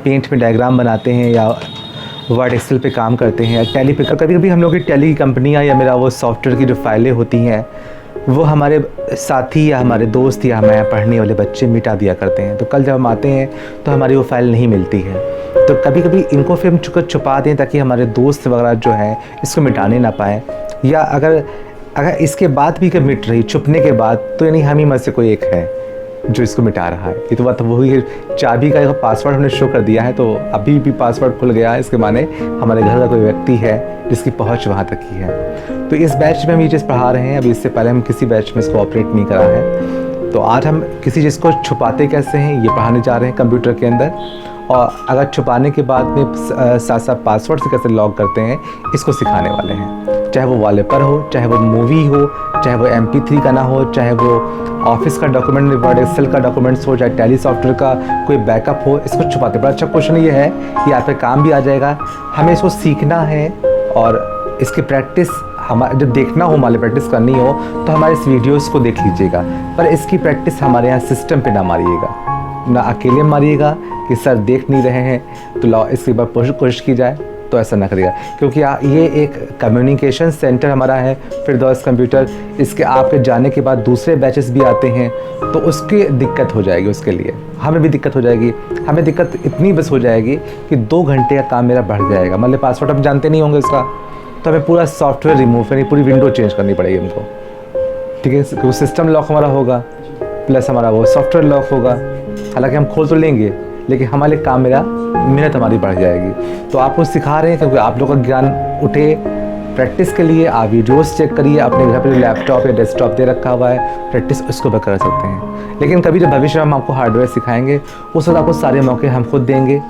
Paint में diagram बनाते हैं या वर्ड एक्सेल पे काम करते हैं या टैली पे, कभी कभी हम लोग की टैली की कंपनियाँ या मेरा वो सॉफ्टवेयर की जो फाइलें होती हैं वो हमारे साथी या हमारे दोस्त या हमारे पढ़ने वाले बच्चे मिटा दिया करते हैं। तो कल जब हम आते हैं तो हमारी वो फाइल नहीं मिलती है। तो कभी कभी इनको फिर हम छुपा दें ताकि हमारे दोस्त वगैरह जो हैं इसको मिटाने ना पाएँ, या अगर इसके बाद भी कभी मिट रही छुपने के बाद तो यानी हम ही में से कोई एक है जो इसको मिटा रहा है। ये तो बात वही चाबी का पासवर्ड हमने शो कर दिया है तो अभी भी पासवर्ड खुल गया है, इसके माने हमारे घर का कोई व्यक्ति है जिसकी पहुंच वहाँ तक की है। तो इस बैच में हम ये चीज़ पढ़ा रहे हैं। अभी इससे पहले हम किसी बैच में इसको ऑपरेट नहीं करा है। तो आज हम किसी चीज़ को छुपाते कैसे हैं ये पढ़ाने जा रहे हैं कंप्यूटर के अंदर, और अगर छुपाने के बाद में साथ साथ पासवर्ड से कैसे लॉग करते हैं इसको सिखाने वाले हैं। चाहे वो वॉलपेपर हो, चाहे वो मूवी हो, चाहे वो MP3 गाना हो, चाहे वो ऑफिस का डॉक्यूमेंट, वर्ड एक्सेल का डॉक्यूमेंट्स हो, चाहे टैली सॉफ्टवेयर का कोई बैकअप हो, इसको छुपाते। बड़ा अच्छा क्वेश्चन ये है कि आप पे काम भी आ जाएगा। हमें इसको सीखना है और इसकी प्रैक्टिस हमारे जब देखना हो, मान प्रैक्टिस करनी हो तो हमारे इस वीडियोस को देख लीजिएगा, पर इसकी प्रैक्टिस हमारे यहाँ सिस्टम पे ना मारिएगा, ना अकेले मारिएगा कि सर देख नहीं रहे हैं तो लाओ इसके बाद कोशिश की जाए, तो ऐसा ना करिएगा। क्योंकि ये एक कम्युनिकेशन सेंटर हमारा है फिरदौस कंप्यूटर। इसके आपके जाने के बाद दूसरे बैचेस भी आते हैं तो उसकी दिक्कत हो जाएगी, उसके लिए हमें भी दिक्कत हो जाएगी। हमें दिक्कत इतनी बस हो जाएगी कि 2 घंटे का काम मेरा बढ़ जाएगा। मतलब पासवर्ड हम जानते नहीं होंगे उसका, तो हमें पूरा सॉफ्टवेयर रिमूव यानी पूरी विंडो चेंज करनी पड़ेगी हमको, ठीक है। क्योंकि सिस्टम लॉक हमारा होगा प्लस हमारा वो सॉफ्टवेयर लॉक होगा। हालांकि हम खोल तो लेंगे लेकिन हमारे काम मेहनत हमारी बढ़ जाएगी। तो आपको सिखा रहे हैं क्योंकि आप लोग का ज्ञान उठे। प्रैक्टिस के लिए आप वीडियोस चेक करिए, अपने घर पर लैपटॉप या डेस्कटॉप दे रखा हुआ है, प्रैक्टिस उसको भी कर सकते हैं। लेकिन कभी जब भविष्य में हम आपको हार्डवेयर सिखाएंगे उस वक्त आपको सारे मौके हम खुद देंगे।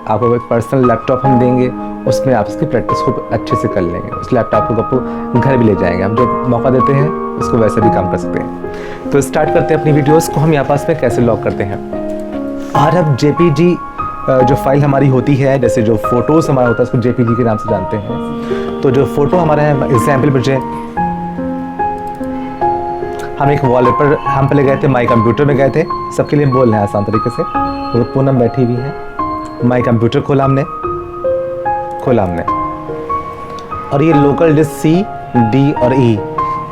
आपको एक पर्सनल लैपटॉप हम देंगे, उसमें आप इसकी प्रैक्टिस को अच्छे से कर लेंगे। उस लैपटॉप को आपको घर भी ले जाएंगे। हम जो मौका देते हैं उसको वैसे भी काम कर सकते हैं। तो स्टार्ट करते हैं अपनी वीडियोस को। हम यहाँ पास में कैसे लॉक करते हैं। आज हम JPG जो फाइल हमारी होती है, जैसे जो फोटोज़ हमारा होता है उसको JPG के नाम से जानते हैं। तो जो फोटो हमारा है, एग्जाम्पल बच्चे हम एक वॉलपेपर हम पहले गए थे, माई कंप्यूटर में गए थे। सबके लिए बोल रहे हैं आसान तरीके से। तो पूनम बैठी हुई है, माई कंप्यूटर खोला हमने और ये लोकल डिस्क C, D और E,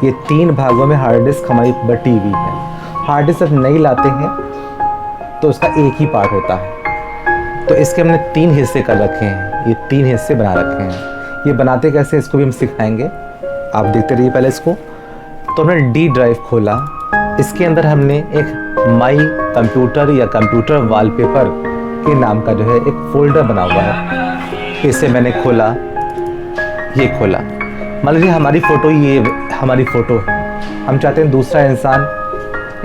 ये 3 भागों में हार्ड डिस्क हमारी बटी हुई है। हार्ड डिस्क जब नहीं लाते हैं तो उसका एक ही पार्ट होता है। तो इसके हमने 3 हिस्से कर रखे हैं, ये 3 हिस्से बना रखे हैं। ये बनाते कैसे इसको भी हम सिखाएंगे, आप देखते रहिए पहले इसको। तो हमने D ड्राइव खोला, इसके अंदर हमने एक माई कंप्यूटर या कंप्यूटर वॉलपेपर के नाम का जो है एक फोल्डर बना हुआ है। इसे मैंने खोला, ये खोला। मान लीजिए हमारी फ़ोटो, ये हमारी फ़ोटो है। हम चाहते हैं दूसरा इंसान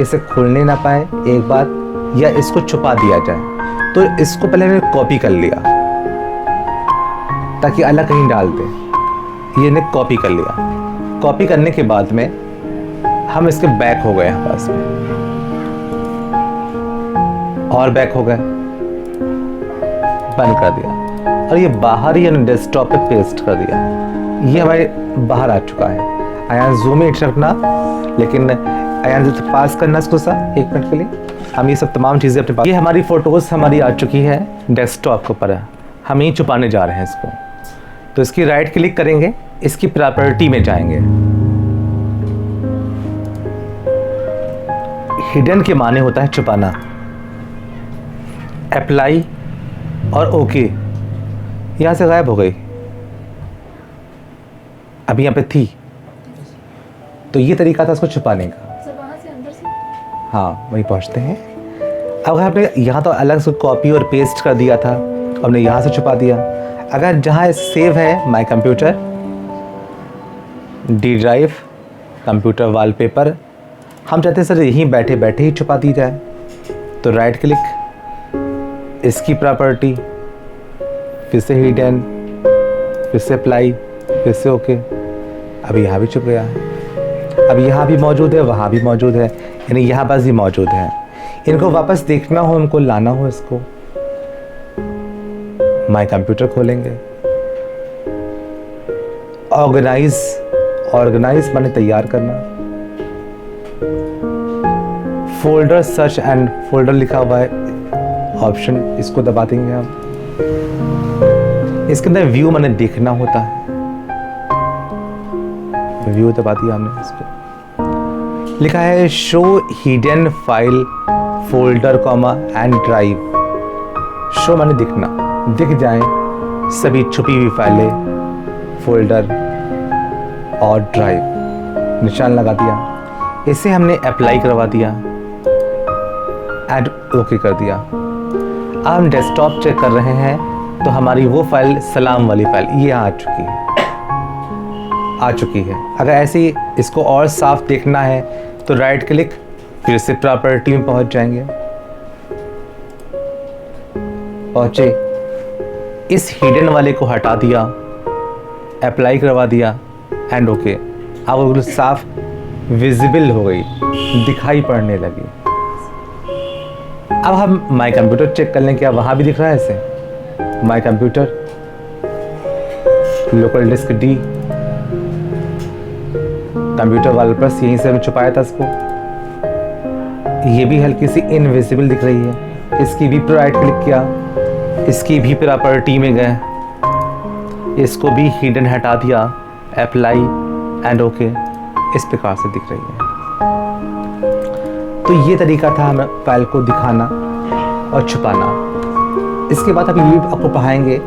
इसे खोलने ना पाए एक बार, या इसको छुपा दिया जाए। तो इसको पहले मैंने कॉपी कर लिया ताकि अलग कहीं डाल दे। ये ने कॉपी कर लिया। कॉपी करने के बाद में हम इसके बैक हो गए हैं पास में, और बैक हो गए, बंद कर दिया और ये बाहर ही डेस्कटॉप पे पेस्ट कर दिया। ये हमारे बाहर आ चुका है। आयान जूम इन रखना, लेकिन आयान जो पास करना इसको सा 1 मिनट के लिए। हम ये सब तमाम चीज़ें अपने पास, ये हमारी फ़ोटोज़ हमारी आ चुकी है डेस्कटॉप के ऊपर। हम ही छुपाने जा रहे हैं इसको। तो इसकी राइट क्लिक करेंगे, इसकी प्रॉपर्टी में जाएंगे। हिडन के माने होता है छुपाना। अप्लाई और ओके, यहाँ से गायब हो गई, अभी यहाँ पे थी। तो ये तरीका था इसको छुपाने का। हाँ, वहीं पहुँचते हैं। अब अगर आपने यहाँ तो अलग से कॉपी और पेस्ट कर दिया था, हमने यहाँ से छुपा दिया। अगर जहाँ सेव है my computer, D drive, computer wallpaper, हम चाहते हैं सर यहीं बैठे बैठे ही छुपा दी जाए। तो राइट क्लिक, इसकी प्रॉपर्टी, फिर से हिडन, फिर से अप्लाई, फिर से ओके। अभी यहाँ भी छुप गया है। अब यहाँ भी मौजूद है, वहाँ भी मौजूद है, यानी यहाँ बस ही मौजूद है। इनको वापस देखना हो, इनको लाना हो, इसको माई कंप्यूटर खोलेंगे। ऑर्गेनाइज माने तैयार करना। फोल्डर सर्च एंड फोल्डर लिखा हुआ है ऑप्शन, इसको दबा देंगे हम। इसके अंदर व्यू मैंने देखना होता है, व्यू दबा दिया हमने। इसको लिखा है show hidden file folder comma and drive. Show मैंने दिखना, दिख जाए सभी छुपी हुई फाइलें, फोल्डर और ड्राइव, निशान लगा दिया। इसे हमने अप्लाई करवा दिया, एड ओके कर दिया। अब हम डेस्कटॉप चेक कर रहे हैं तो हमारी वो फाइल सलाम वाली फाइल ये आ चुकी है। अगर ऐसे ही इसको और साफ देखना है तो राइट क्लिक, फिर से प्रॉपर्टी में पहुंच जाएंगे। पहुंचे, इस हिडन वाले को हटा दिया, अप्लाई करवा दिया एंड ओके। अब वो साफ विजिबल हो गई, दिखाई पड़ने लगी। अब हम माई कंप्यूटर चेक कर लें, क्या वहां भी दिख रहा है ऐसे? My computer, local disk D, computer वाले प्लस, यहीं से हमने छुपाया था इसको। ये भी हल्की सी इनविजिबल दिख रही है। इसकी भी पर राइट क्लिक किया, इसकी भी प्रॉपर्टी में गए, इसको भी हिडन हटा दिया, अप्लाई एंड ओके। इस प्रकार से दिख रही है। तो ये तरीका था हमें फाइल को दिखाना और छुपाना। इसके बाद हम ये आपको पढ़ाएंगे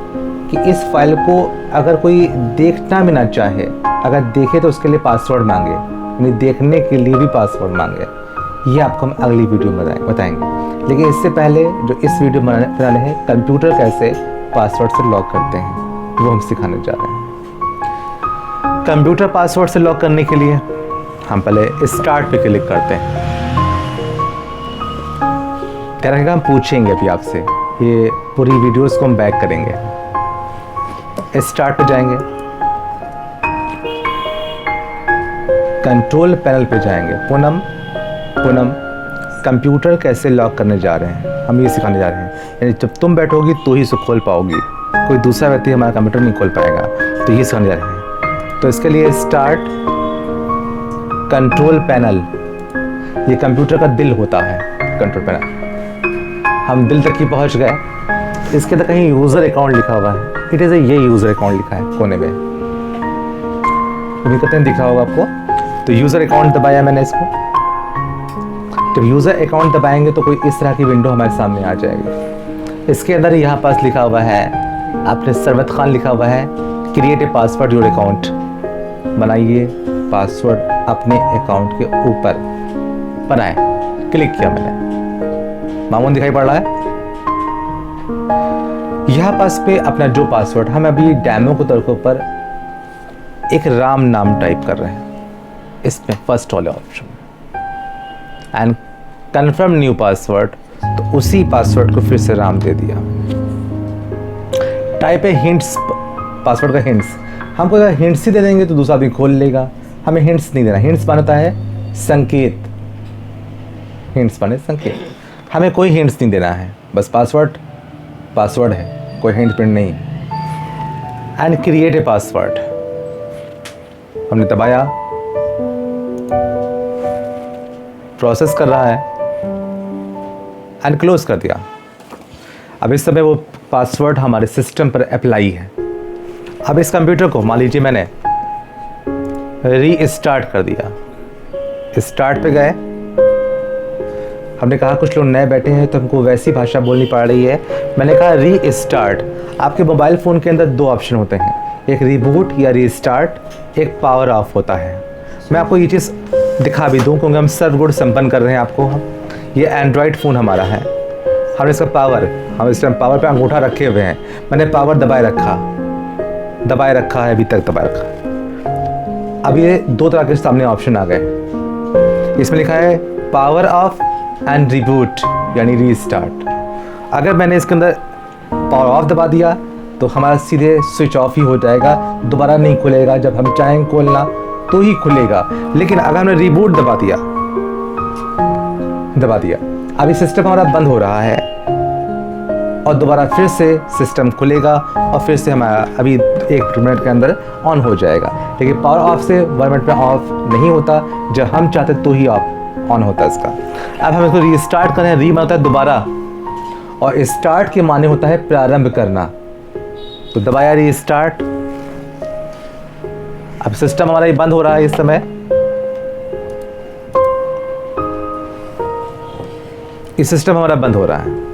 कि इस फाइल को अगर कोई देखना भी ना चाहे, अगर देखे तो उसके लिए पासवर्ड मांगे, यानी देखने के लिए भी पासवर्ड मांगे। ये आपको हम अगली वीडियो में बताएंगे। लेकिन इससे पहले जो इस वीडियो में बनाने हैं, कंप्यूटर कैसे पासवर्ड से लॉक करते हैं, वो हम सिखाने जा रहे हैं। कंप्यूटर पासवर्ड से लॉक करने के लिए हम पहले स्टार्ट पे क्लिक करते हैं। क्या रहेगा, हम पूछेंगे अभी आपसे, ये पूरी वीडियोस को हम बैक करेंगे। स्टार्ट पे जाएंगे, कंट्रोल पैनल पे जाएंगे, पूनम कंप्यूटर कैसे लॉक करने जा रहे हैं, हम ये सिखाने जा रहे हैं। यानी जब तुम बैठोगी तो ही इसे खोल पाओगी, कोई दूसरा व्यक्ति हमारा कंप्यूटर नहीं खोल पाएगा, तो ये सिखाने जा रहे हैं। तो इसके लिए स्टार्ट कंट्रोल पैनल, ये कंप्यूटर का दिल होता है कंट्रोल पैनल। हम दिल तक ही पहुंच गए। इसके अंदर कहीं यूज़र अकाउंट लिखा हुआ है, इट इज़ ये यूज़र अकाउंट लिखा है कोने में, कहते हैं दिखा होगा आपको। तो यूज़र अकाउंट दबाया मैंने इसको। जब यूज़र अकाउंट दबाएंगे तो कोई इस तरह की विंडो हमारे सामने आ जाएगी। इसके अंदर यहाँ पास लिखा हुआ है, आपने सरवत खान लिखा हुआ है, create a password your account, बनाइए पासवर्ड अपने अकाउंट के ऊपर, बनाए। क्लिक किया मैंने, मामून दिखाई पड़ रहा है। यहाँ पास पे अपना जो पासवर्ड, हम अभी डेमो के तौर के ऊपर एक राम नाम टाइप कर रहे हैं इसमें फर्स्ट वाले option, and confirm new password, तो उसी पासवर्ड को फिर से राम दे दिया। टाइप है हिंट्स, पासवर्ड का हिंट्स, हमको अगर हिंट्स ही दे देंगे तो दूसरा आदमी खोल लेगा, हमें हिंट्स नहीं देना। हिंट्स बनता है संकेत, हिंट्स बने संकेत, हमें कोई हिंट्स नहीं देना है, बस पासवर्ड है, कोई हिंट प्रिंट नहीं। एंड क्रिएट ए पासवर्ड हमने दबाया, प्रोसेस कर रहा है, एंड क्लोज कर दिया। अब इस समय वो पासवर्ड हमारे सिस्टम पर अप्लाई है। अब इस कंप्यूटर को मान लीजिए मैंने रीस्टार्ट कर दिया, स्टार्ट पे गए, हमने कहा कुछ लोग नए बैठे हैं तो हमको वैसी भाषा बोलनी पड़ रही है, मैंने कहा रीस्टार्ट। आपके मोबाइल फ़ोन के अंदर दो ऑप्शन होते हैं, एक रिबूट या रीस्टार्ट, एक पावर ऑफ होता है। मैं आपको ये चीज़ दिखा भी दूँ क्योंकि हम सर्वगुण संपन्न कर रहे हैं आपको। हम ये एंड्रॉयड फ़ोन हमारा है, हमने इसका पावर, हम इस टाइम पावर पे अंगूठा रखे हुए हैं, मैंने पावर दबाए रखा है, अभी तक दबाए रखा। अब ये दो तरह के सामने ऑप्शन आ गए, इसमें लिखा है पावर ऑफ एंड रिबूट यानी रीस्टार्ट। अगर मैंने इसके अंदर पावर ऑफ दबा दिया तो हमारा सीधे स्विच ऑफ ही हो जाएगा, दोबारा नहीं खुलेगा, जब हम चाहें खोलना तो ही खुलेगा। लेकिन अगर हमने रिबूट दबा दिया, अभी सिस्टम हमारा बंद हो रहा है और दोबारा फिर से सिस्टम खुलेगा और फिर से हमारा अभी 1 मिनट के अंदर ऑन हो जाएगा। लेकिन पावर ऑफ से 1 मिनट में ऑफ नहीं होता, जब हम चाहते तो ही ऑन होता है इसका। अब हम इसको रीस्टार्ट करें, री मतलब दोबारा, और स्टार्ट के माने होता है प्रारंभ करना। तो दबाया रीस्टार्ट। अब सिस्टम हमारा ये बंद हो रहा है इस समय। इस सिस्टम हमारा बंद हो रहा है।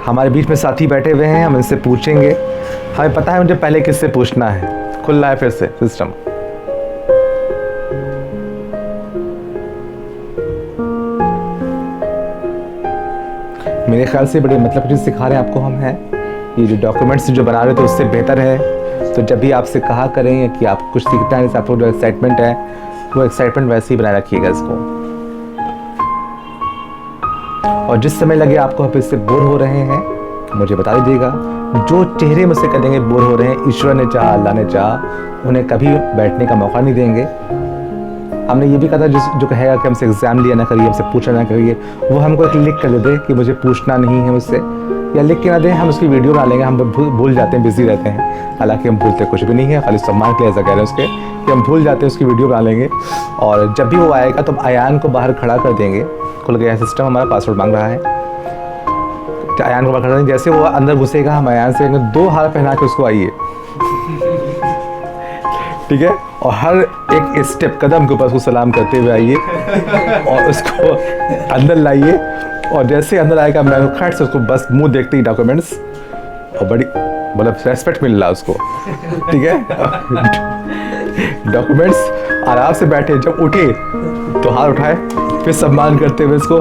हमारे बीच में साथी बैठे हुए हैं, हम इनसे पूछेंगे। हमें पता है मुझे पहले किससे पूछना है। खुल रहा है फिर से सिस्टम। मेरे ख्याल से बड़े मतलब चीज़ सिखा रहे हैं आपको हम हैं। ये जो डॉक्यूमेंट्स जो बना रहे थे उससे बेहतर है। तो जब भी आपसे कहा करें कि आप कुछ सीखना है, आपको जो एक्साइटमेंट है वो एक्साइटमेंट वैसे ही बनाए रखिएगा इसको। और जिस समय लगे आपको आप इससे बोर हो रहे हैं मुझे बता दीजिएगा। जो चेहरे मुझसे कहेंगे बोर हो रहे हैं, ईश्वर ने चाहा, अल्लाह ने चाहा, उन्हें कभी बैठने का मौका नहीं देंगे। हमने ये भी कहा था जो कहेगा कि हमसे एग्ज़ाम लिया ना करिए, हमसे पूछा ना करिए, वो हमको एक लिख कर दे दे कि मुझे पूछना नहीं है मुझसे, या लिख के ना दें, हम उसकी वीडियो बना लेंगे। हम भूल जाते हैं, बिजी रहते हैं। हालांकि हम भूलते कुछ भी नहीं है, खाली सम्मान के लिए ऐसा कह रहे हैं उसके कि हम भूल जाते हैं, उसकी वीडियो बना लेंगे। और जब भी वो आएगा तो अयान को बाहर खड़ा कर देंगे। खुल गया सिस्टम, हमारा पासवर्ड मांग रहा है। अयान को बाहर खड़ा देंगे। जैसे वो अंदर घुसेगा हम अयान से 2 हाथ पहना के उसको आइए, ठीक है। और हर एक स्टेप कदम के ऊपर उसको सलाम करते हुए आइए और उसको अंदर लाइए। और जैसे अंदर आएगा मैं खट से उसको बस मुंह देखते ही डॉक्यूमेंट्स, और बड़ी मतलब रेस्पेक्ट मिल रहा है उसको, ठीक है। डॉक्यूमेंट्स आराम से बैठे, जब उठे तो हाथ उठाए, फिर सम्मान करते हुए इसको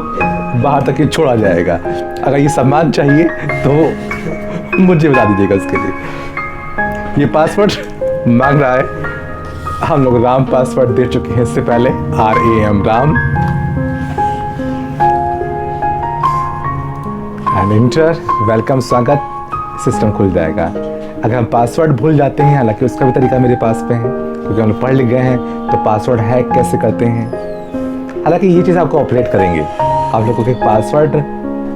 बाहर तक ही छोड़ा जाएगा। अगर ये सम्मान चाहिए तो मुझे बता दीजिएगा उसके लिए। ये पासवर्ड मांग रहा है। हम लोग राम पासवर्ड दे चुके हैं इससे पहले, RAM Ram. And inter, welcome, स्वागत। सिस्टम खुल जाएगा। अगर हम पासवर्ड भूल जाते हैं, हालांकि उसका भी तरीका मेरे पास पे है क्योंकि हम लोग पढ़ लिख गए हैं, तो पासवर्ड हैक कैसे करते हैं, हालांकि ये चीज़ आपको ऑपरेट करेंगे। आप लोगों के पासवर्ड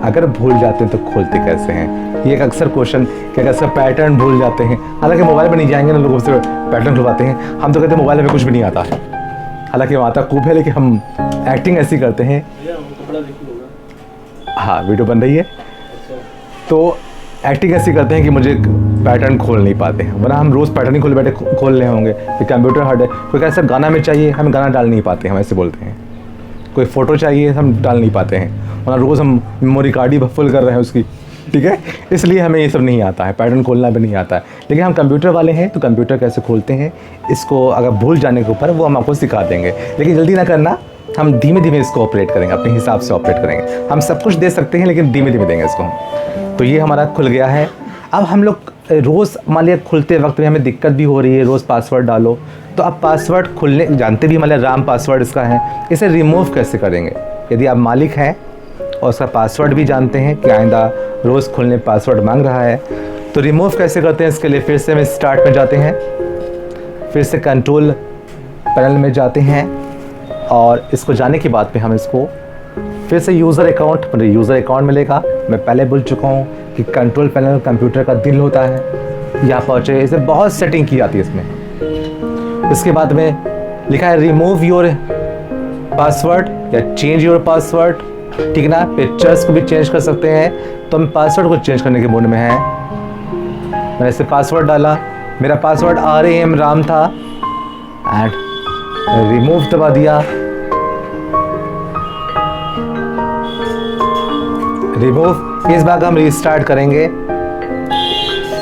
अगर भूल जाते हैं तो खोलते कैसे हैं, ये एक अक्सर क्वेश्चन कि अगर सब पैटर्न भूल जाते हैं। हालांकि मोबाइल में नहीं जाएंगे ना, लोगों से पैटर्न खुलवाते हैं। हम तो कहते हैं मोबाइल में कुछ भी नहीं आता है, हालांकि वहाँ आता खूब है, लेकिन हम एक्टिंग ऐसी करते हैं। हाँ, वीडियो बन रही है तो एक्टिंग ऐसी करते हैं कि मुझे पैटर्न खोल नहीं पाते हैं, वरना हम रोज़ पैटर्न ही खोल बैठे खोल रहे होंगे कि कंप्यूटर हार्ड है। कोई ऐसा गाना में चाहिए, हम गाना डाल नहीं पाते, हम ऐसे बोलते हैं। कोई फ़ोटो चाहिए, हम डाल नहीं पाते हैं, वरना रोज़ हम मेमोरी कार्ड ही फुल कर रहे हैं उसकी, ठीक है। इसलिए हमें ये सब नहीं आता है, पैटर्न खोलना भी नहीं आता है। लेकिन हम कंप्यूटर वाले हैं तो कंप्यूटर कैसे खोलते हैं इसको अगर भूल जाने के ऊपर वो हम आपको सिखा देंगे। लेकिन जल्दी ना करना, हम धीमे धीमे इसको ऑपरेट करेंगे, अपने हिसाब से ऑपरेट करेंगे। हम सब कुछ दे सकते हैं लेकिन धीमे धीमे देंगे इसको हम। तो ये हमारा खुल गया है। अब हम लोग रोज़ मान लिया खुलते वक्त में हमें दिक्कत भी हो रही है, रोज़ पासवर्ड डालो, तो अब पासवर्ड खुलने जानते भी, मान लिया राम पासवर्ड इसका है, इसे रिमूव कैसे करेंगे। यदि आप मालिक हैं और उसका पासवर्ड भी जानते हैं कि आइंदा रोज़ खुलने पासवर्ड मांग रहा है, तो रिमूव कैसे करते हैं इसके लिए फिर से हम स्टार्ट में जाते हैं, फिर से कंट्रोल पैनल में जाते हैं, और इसको जाने के बाद में हम इसको फिर से यूज़र अकाउंट, मतलब यूज़र अकाउंट मिलेगा। मैं पहले बोल चुका हूँ कि कंट्रोल पैनल कंप्यूटर का दिल होता है। यहाँ पहुँचे, इसे बहुत सेटिंग की जाती है इसमें। इसके बाद में लिखा है रिमूव योर पासवर्ड या चेंज योर पासवर्ड, ठीक ना। पिक्चर्स को भी चेंज कर सकते हैं, तो हम पासवर्ड को चेंज करने के मूड में हैं। मैंने इसे पासवर्ड डाला, मेरा पासवर्ड RAM राम था, एंड रिमूव दबा दिया। रिमूव, इस बार हम रिस्टार्ट करेंगे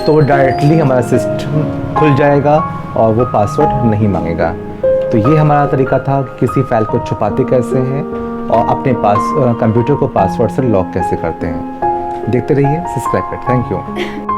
तो डायरेक्टली हमारा सिस्टम खुल जाएगा और वो पासवर्ड नहीं मांगेगा। तो ये हमारा तरीका था कि किसी फाइल को छुपाते कैसे हैं और अपने कंप्यूटर को पासवर्ड से लॉक कैसे करते हैं। देखते रहिए, सब्सक्राइब करें। Thank you.